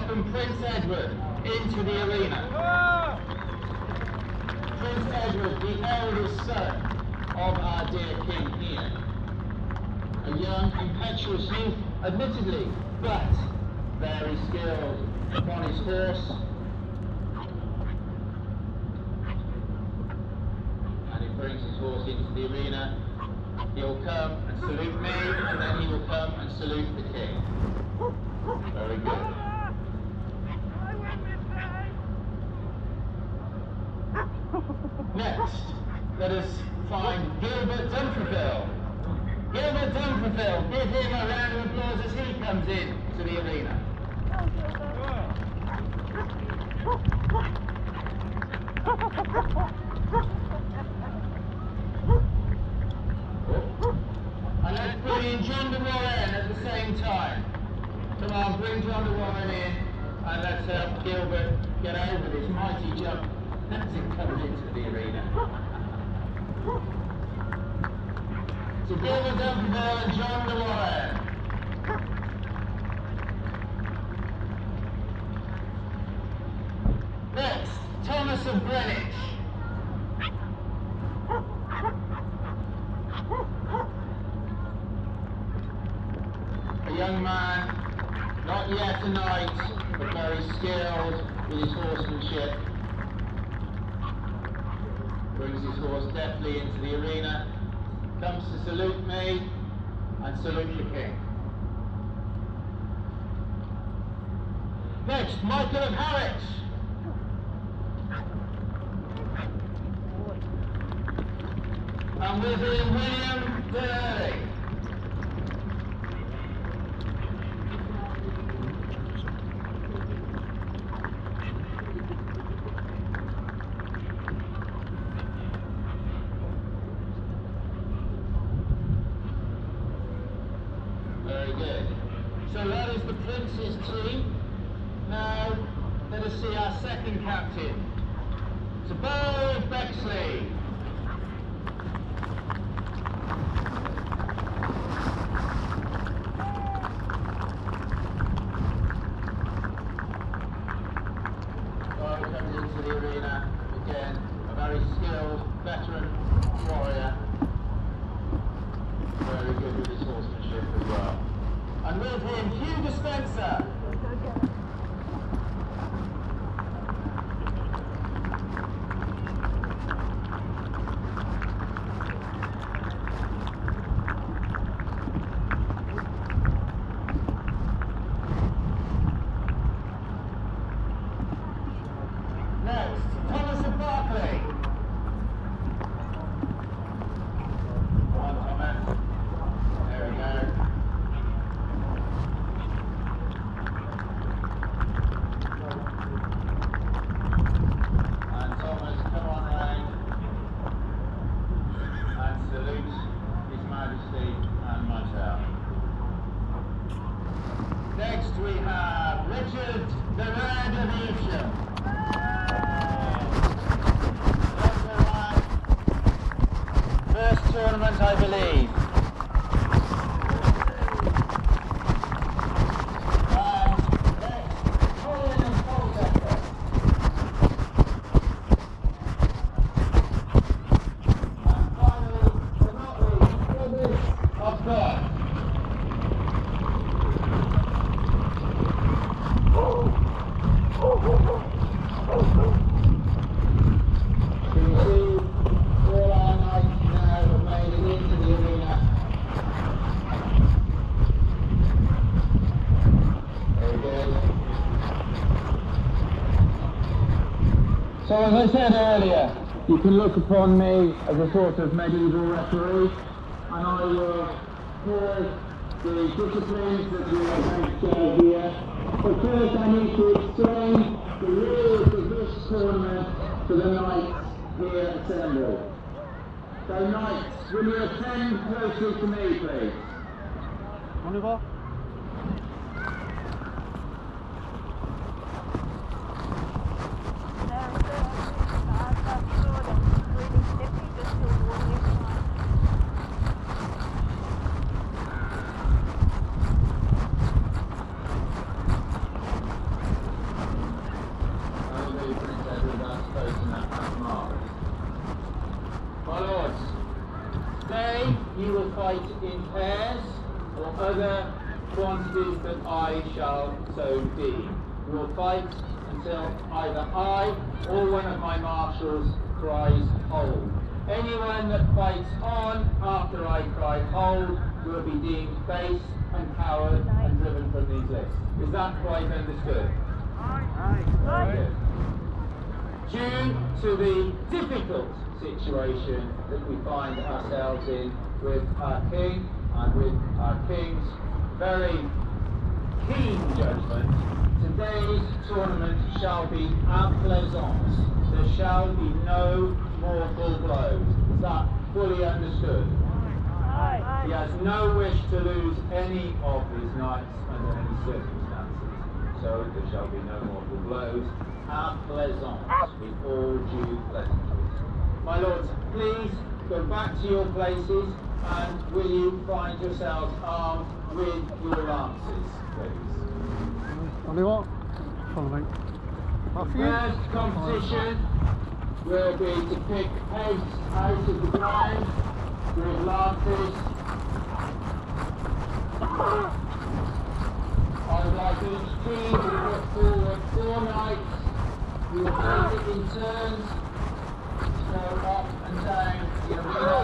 welcome Prince Edward into the arena. Prince Edward, the eldest son of our dear king here. A young, impetuous youth, admittedly, but very skilled upon his horse. And he brings his horse into the arena. He'll come and salute me, and then he will come and salute the king. Very good. Next, let us find Gilbert Dumfrieville. Gilbert Dumfrieville, give him a round of applause as he comes in to the arena. And let's bring in John de Warren at the same time. Come on, bring John de Warren in, and let's help Gilbert get over this mighty jump as it comes into the arena. So Gilbert Dumfrieville and John de Warren. Next, Thomas of Greenwich. A young man, not yet a knight, but very skilled with his horsemanship. Brings his horse deftly into the arena, comes to salute me and salute the king. Next, Michael of Harwich. And with him, William Durley. Very good. So that is the Prince's team. Now, let us see our second captain. Sir Battle of Evesham. Comes into the arena, again, a very skilled veteran warrior. Very good with his horsemanship as well. And with him, Hugh Dispenser. Next we have Richard, the Battle of Evesham. First tournament, I believe. So as I said earlier, you can look upon me as a sort of medieval referee, and I will hear the disciplines that we are going to share here. But first I need to explain the rules of this tournament to the knights here assembled. So knights, will you attend closely to me, please? On y va? is that I shall so deem. We'll fight until either I or one of my marshals cries hold. Anyone that fights on after I cry hold will be deemed base and coward and driven from these lists. Is that quite understood? Aye. Due to the difficult situation that we find ourselves in with our king and with our king's very keen judgment, today's tournament shall be en plaisance. There shall be no mortal blows. Is that fully understood? Aye. He has no wish to lose any of his knights under any circumstances. So there shall be no mortal blows. En plaisance, with all due pleasantries. My lords, please go back to your places, and will you find yourselves armed with your lances, please? The first competition will be to pick pace out of the ground with lances. I would like each team to put forward 4 knights. We will take it in turns to go up and down the arena.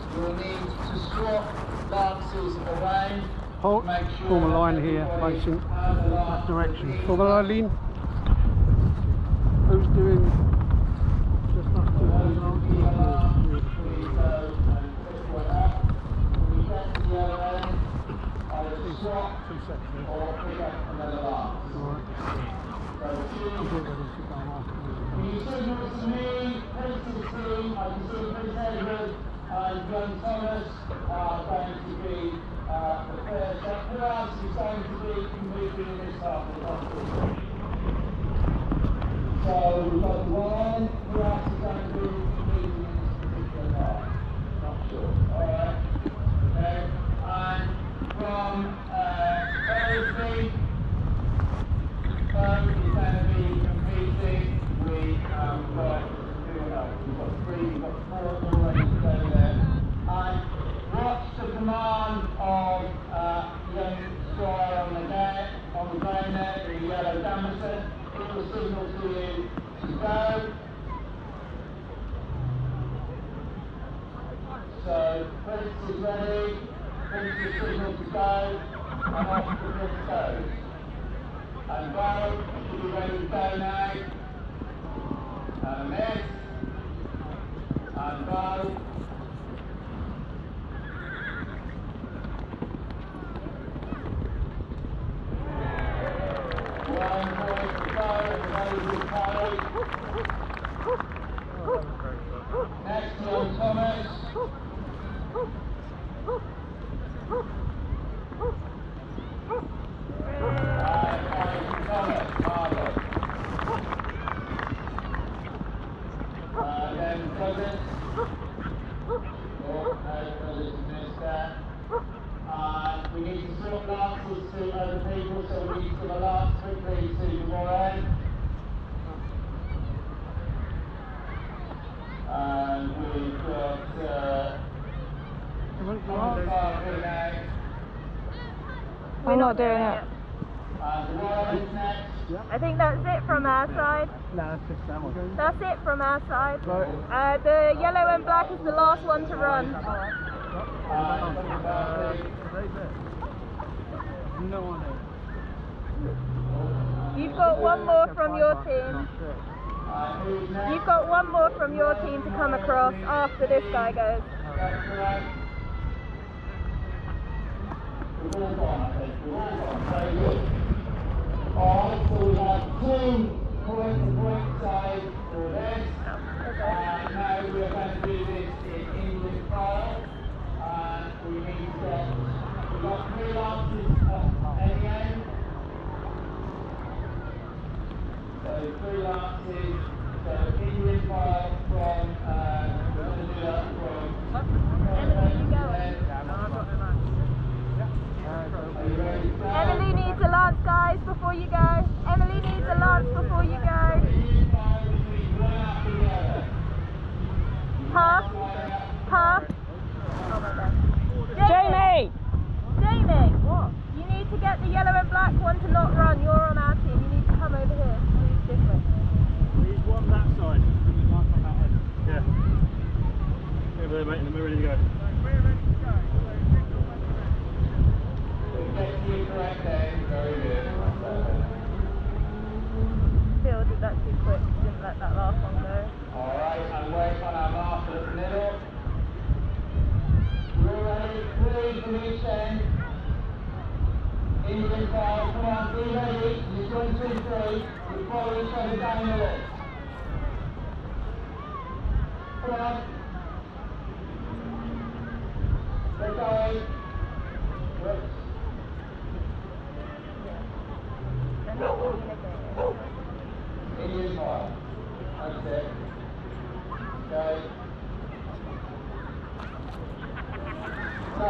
You will need to swap lances around. Halt, make sure form a line here facing that direction. Form a line, Lean. Who's doing just after the last? Swap or pick up another lance. So when you signal to me, Prince to the team, I can see Prince Edward and Glenn Thomas are going to be the first. Who else is going to be competing in this half of the competition? So we've got Ryan. Who else is going to be competing in this particular half? Not sure. Alright. Okay. And from Rosie, is going to be competing. We've got 3, we've got 4 already to go there. And watch the command of young Squire on the ground there, the yellow Damison. It will signal to you to go. So Prince is ready. Prince is signal to go, and off the Prince goes. And go, should be ready to go now. And a miss. And go. One more to go, ready to carry. Next to Thomas. Then Cousins. We need to swap lances to other people, so we need to give a lance quickly to Moran. And we've got We're not doing it. I think that's it from our side. No, that's just that one. That's it from our side. The yellow and black is the last one to run. You've got one more from your team. You've got one more from your team to come across after this guy goes. Alright, so we have 2 point-to-point sides for this. Now we are going to do this in English style. And we need to get, we've got 3 lances at any end. So 3 lances, so English file from, we're going to do that from Emily needs a lance, guys, before you go. Emily needs a lance before you go. Half. Oh my God. Jamie! one to not run, you're on our team. You need to come over here. Who's different? He's one that side. Yeah. Over there, mate, and we're ready to go. We'll get to you correct then. Very good. Phil did that too quick. Didn't let that last one go. Alright, and wait on our marker at the middle. We're ready, 3 from each end. Indian file, come on, be ready. You're going 2, 3. We follow each other down the list. Come on. They're going. Whoops. Then they're communicating. Indian file. That's it. Okay. So,